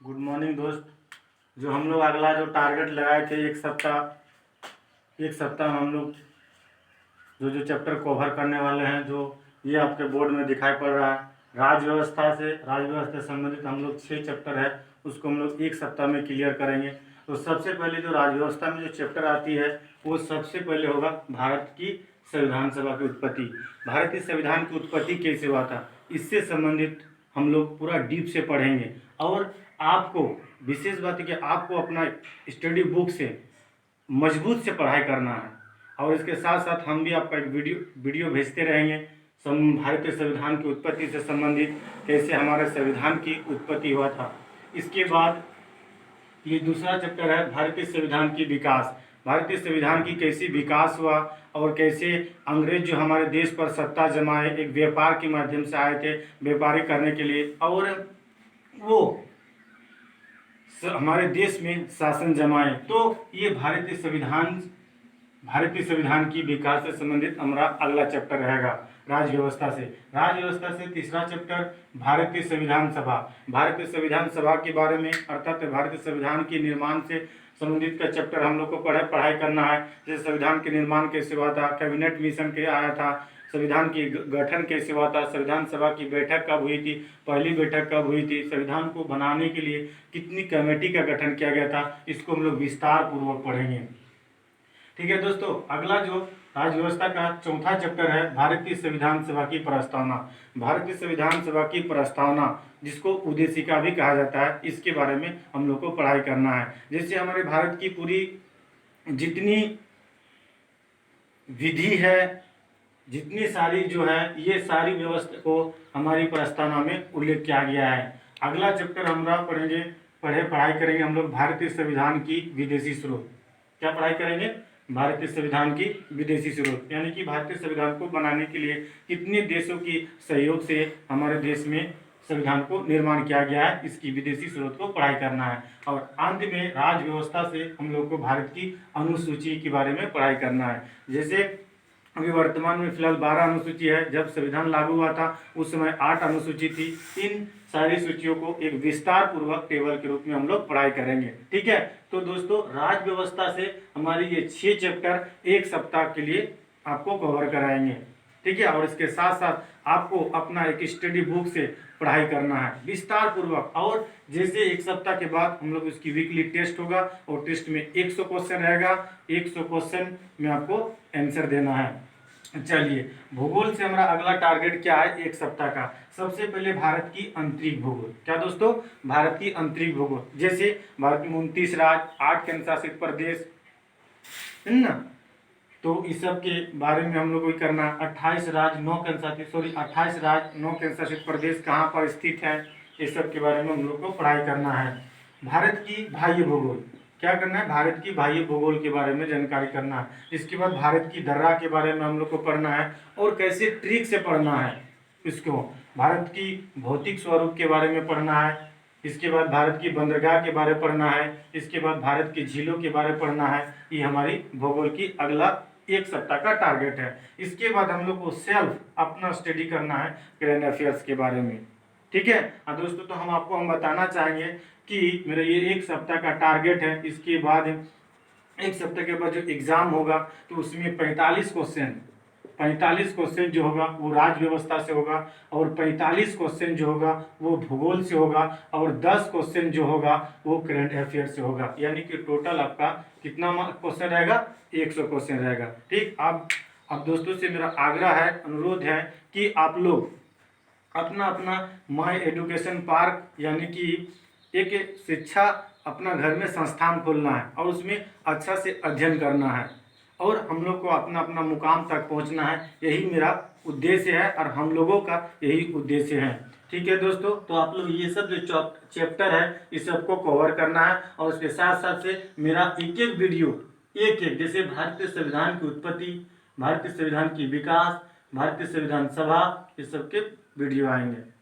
Good morning दोस्त। जो हम लोग अगला जो टारगेट लगाए थे एक सप्ताह में हम लोग जो जो चैप्टर कवर करने वाले हैं, जो ये आपके बोर्ड में दिखाई पड़ रहा है, राज्य व्यवस्था से संबंधित हम लोग 6 चैप्टर है, उसको हम लोग एक सप्ताह में क्लियर करेंगे। तो सबसे पहले जो राज्य व्यवस्था में जो चैप्टर आती है वो सबसे पहले होगा भारत की संविधान सभा की उत्पत्ति। भारतीय संविधान की उत्पत्ति कैसे हुआ था, इससे संबंधित हम लोग पूरा डीप से पढ़ेंगे। और आपको विशेष बात है कि आपको अपना स्टडी बुक से मजबूत से पढ़ाई करना है। और इसके साथ साथ हम भी आपका एक वीडियो भेजते रहेंगे भारतीय संविधान की उत्पत्ति से संबंधित, कैसे हमारे संविधान की उत्पत्ति हुआ था। इसके बाद ये दूसरा चैप्टर है भारतीय संविधान की विकास। भारतीय संविधान की कैसे विकास हुआ और कैसे अंग्रेज जो हमारे देश पर सत्ता जमाए, एक व्यापार के माध्यम से आए थे व्यापारी करने के लिए, और वो हमारे देश में शासन जमाए। तो ये भारतीय संविधान की विकास से संबंधित हमारा अगला चैप्टर रहेगा। राज्य व्यवस्था से तीसरा चैप्टर भारतीय संविधान सभा। भारतीय संविधान सभा के बारे में, अर्थात भारतीय संविधान के निर्माण से संबंधित का चैप्टर हम लोग को पढ़ाई करना है। जैसे संविधान के निर्माण कैसे हुआ था, कैबिनेट मिशन के आया था, संविधान की गठन कैसे हुआ था, संविधान सभा की बैठक कब हुई थी, पहली बैठक कब हुई थी, संविधान को बनाने के लिए कितनी कमेटी का गठन किया गया था, इसको हम लोग विस्तार पूर्वक पढ़ेंगे। ठीक है दोस्तों, अगला जो राज्य व्यवस्था का चौथा चैप्टर है भारतीय संविधान सभा की प्रस्तावना। भारतीय संविधान सभा की प्रस्तावना, जिसको उद्देशिका भी कहा जाता है, इसके बारे में हम लोग को पढ़ाई करना है। जैसे हमारे भारत की पूरी जितनी विधि है, जितनी सारी जो है, ये सारी व्यवस्था को हमारी प्रस्तावना में उल्लेख किया गया है। अगला चैप्टर हम लोग पढ़ाई करेंगे हम लोग भारतीय संविधान की विदेशी स्रोत। क्या पढ़ाई करेंगे? भारतीय संविधान की विदेशी स्रोत, यानी कि भारतीय संविधान को बनाने के लिए कितने देशों की सहयोग से हमारे देश में संविधान को निर्माण किया गया है, इसकी विदेशी स्रोत को पढ़ाई करना है। और अंत में राज्य व्यवस्था से हम लोग को भारत की अनुसूची के बारे में पढ़ाई करना है। जैसे अभी वर्तमान में फिलहाल 12 अनुसूची है, जब संविधान लागू हुआ था उस समय 8 अनुसूची थी। इन सारी सूचियों को एक विस्तार पूर्वक टेबल के रूप में हम लोग पढ़ाई करेंगे। ठीक है, तो दोस्तों राज्य व्यवस्था से हमारी ये 6 चैप्टर एक सप्ताह के लिए आपको कवर कराएंगे। ठीक है, और इसके साथ साथ आपको अपना एक स्टडी बुक से पढ़ाई करना है विस्तार पूर्वक। और जैसे एक सप्ताह के बाद हम लोग उसकी वीकली टेस्ट होगा, और टेस्ट में 100 क्वेश्चन रहेगा, 100 क्वेश्चन में आपको आंसर देना है। चलिए, भूगोल से हमारा अगला टारगेट क्या है एक सप्ताह का? सबसे पहले भारत की आंतरिक भूगोल। क्या दोस्तों? भारत की आंतरिक भूगोल। जैसे भारत में 29 राज्य, 8 केंद्र शासित प्रदेश है ना, तो इस सब के बारे में हम लोग को करना है। 28 राज्य 9 केंद्र शासित प्रदेश कहाँ पर स्थित है, इस सब के बारे में हम लोग को पढ़ाई करना है। भारत की बाह्य भूगोल, क्या करना है? भारत की बाह्य भूगोल के बारे में जानकारी करना है। इसके बाद भारत की दर्रा के बारे में हम लोग को पढ़ना है, और कैसे ट्रिक से पढ़ना है इसको। भारत की भौतिक स्वरूप के बारे में पढ़ना है। इसके बाद भारत की बंदरगाह के बारे में पढ़ना है। इसके बाद भारत की झीलों के बारे में पढ़ना है। ये हमारी भूगोल की अगला एक सप्ताह का टारगेट है। इसके बाद हम लोग को सेल्फ अपना स्टडी करना है करंट अफेयर्स के बारे में। ठीक है दोस्तों, तो हम बताना चाहेंगे कि मेरा ये एक सप्ताह का टारगेट है। इसके बाद एक सप्ताह के बाद जो एग्जाम होगा तो उसमें 45 क्वेश्चन जो होगा वो राज्य व्यवस्था से होगा, और 45 क्वेश्चन जो होगा वो भूगोल से होगा, और 10 क्वेश्चन जो होगा वो करंट अफेयर से होगा। यानी कि टोटल आपका कितना क्वेश्चन रहेगा? 100 क्वेश्चन रहेगा। ठीक, अब दोस्तों से मेरा आग्रह है, अनुरोध है कि आप लोग अपना अपना माई एजुकेशन पार्क, यानी कि एक शिक्षा अपना घर में संस्थान खोलना है, और उसमें अच्छा से अध्ययन करना है, और हम लोग को अपना अपना मुकाम तक पहुंचना है। यही मेरा उद्देश्य है, और हम लोगों का यही उद्देश्य है। ठीक है दोस्तों, तो आप लोग ये सब जो चैप्टर है इस सबको कवर करना है, और उसके साथ साथ से मेरा एक एक वीडियो जैसे भारतीय संविधान की उत्पत्ति, भारतीय संविधान की विकास, भारतीय संविधान सभा, इस सब के वीडियो आएंगे।